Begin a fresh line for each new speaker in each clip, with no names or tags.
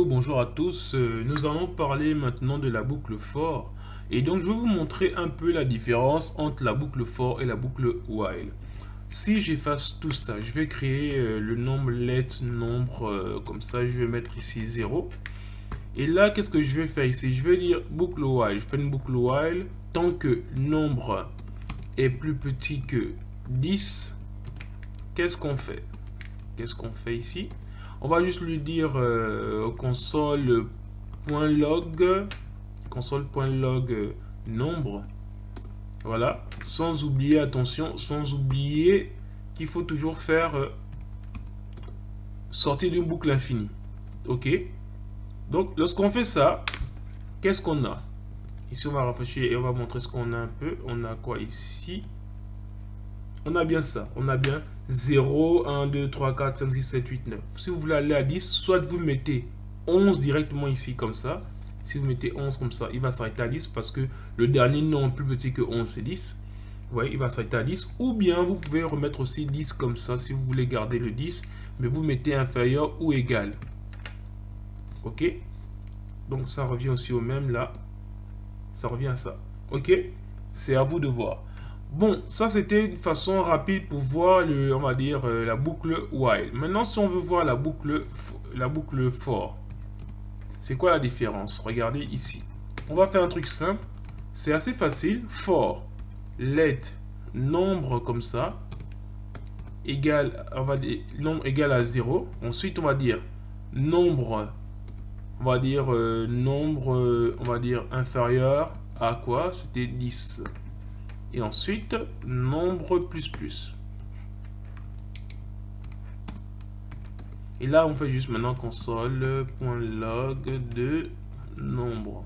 bonjour à tous. Nous allons parler maintenant de la boucle for. Et donc, je vais vous montrer un peu la différence entre la boucle for et la boucle while. Si j'efface tout ça, je vais créer le nombre let nombre comme ça. Je vais mettre ici 0. Et là, qu'est-ce que je vais faire ici? Je vais dire boucle while. Je fais une boucle while tant que nombre est plus petit que 10. Qu'est-ce qu'on fait? Qu'est-ce qu'on fait ici? On va juste lui dire console.log nombre. Voilà. Sans oublier, attention, sans oublier qu'il faut toujours faire sortir d'une boucle infinie. Ok. Donc, lorsqu'on fait ça, qu'est-ce qu'on a? Ici, on va rafraîchir et on va montrer ce qu'on a un peu. On a quoi ici? On a bien ça. On a bien 0, 1, 2, 3, 4, 5, 6, 7, 8, 9. Si vous voulez aller à 10, soit vous mettez 11 directement ici comme ça. Si vous mettez 11 comme ça, il va s'arrêter à 10 parce que le dernier nombre plus petit que 11, c'est 10. Vous voyez, il va s'arrêter à 10. Ou bien, vous pouvez remettre aussi 10 comme ça si vous voulez garder le 10. Mais vous mettez inférieur ou égal. Ok. Donc, ça revient aussi au même là. Ça revient à ça. Ok. C'est à vous de voir. Bon, ça c'était une façon rapide pour voir on va dire la boucle while. Maintenant, si on veut voir la boucle for, c'est quoi la différence? Regardez ici. On va faire un truc simple. C'est assez facile. For let nombre comme ça égal, on va dire nombre égal à 0. Ensuite, on va dire nombre, on va dire nombre, on va dire inférieur à quoi? C'était 10. Et ensuite, nombre plus plus. Et là, on fait juste maintenant console.log de nombre.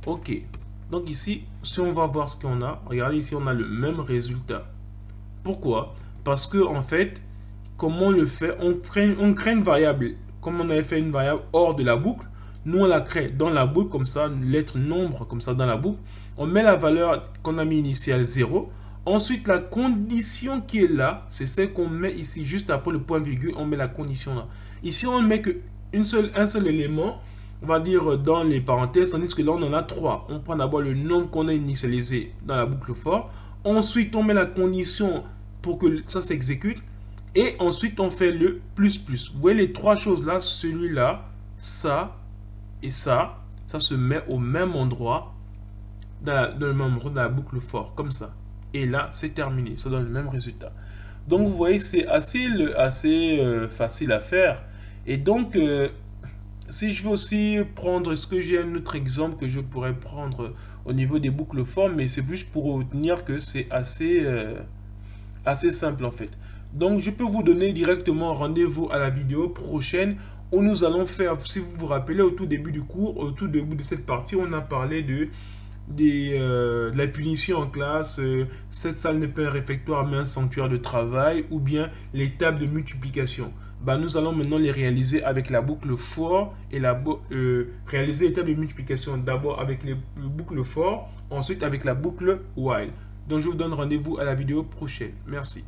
Ok. Donc ici, si on va voir ce qu'on a, regardez ici, on a le même résultat. Pourquoi? Parce que en fait, comment on le fait? On crée une variable. Comme on avait fait une variable hors de la boucle, nous on la crée dans la boucle, comme ça, lettre nombre, comme ça, dans la boucle. On met la valeur qu'on a mis initiale 0. Ensuite, la condition qui est là, c'est celle qu'on met ici, juste après le point virgule, on met la condition là. Ici, on ne met qu'un seul élément, on va dire dans les parenthèses, tandis que là, on en a 3. On prend d'abord le nombre qu'on a initialisé dans la boucle for. Ensuite, on met la condition pour que ça s'exécute. Et ensuite, on fait le plus plus. Vous voyez les trois choses là, celui-là, ça et ça se met au même endroit dans le même endroit de la boucle for, comme ça. Et là, c'est terminé. Ça donne le même résultat. Donc, vous voyez, c'est assez facile à faire. Et donc, si je veux aussi prendre, est-ce que j'ai un autre exemple que je pourrais prendre au niveau des boucles for, mais c'est plus pour retenir que c'est assez simple en fait. Donc, je peux vous donner directement rendez-vous à la vidéo prochaine où nous allons faire, si vous vous rappelez, au tout début du cours, au tout début de cette partie, on a parlé de la punition en classe, cette salle n'est pas un réfectoire mais un sanctuaire de travail, ou bien les tables de multiplication. Bah, nous allons maintenant les réaliser avec la boucle for et réaliser les tables de multiplication d'abord avec les boucles for, ensuite avec la boucle while. Donc je vous donne rendez-vous à la vidéo prochaine. Merci.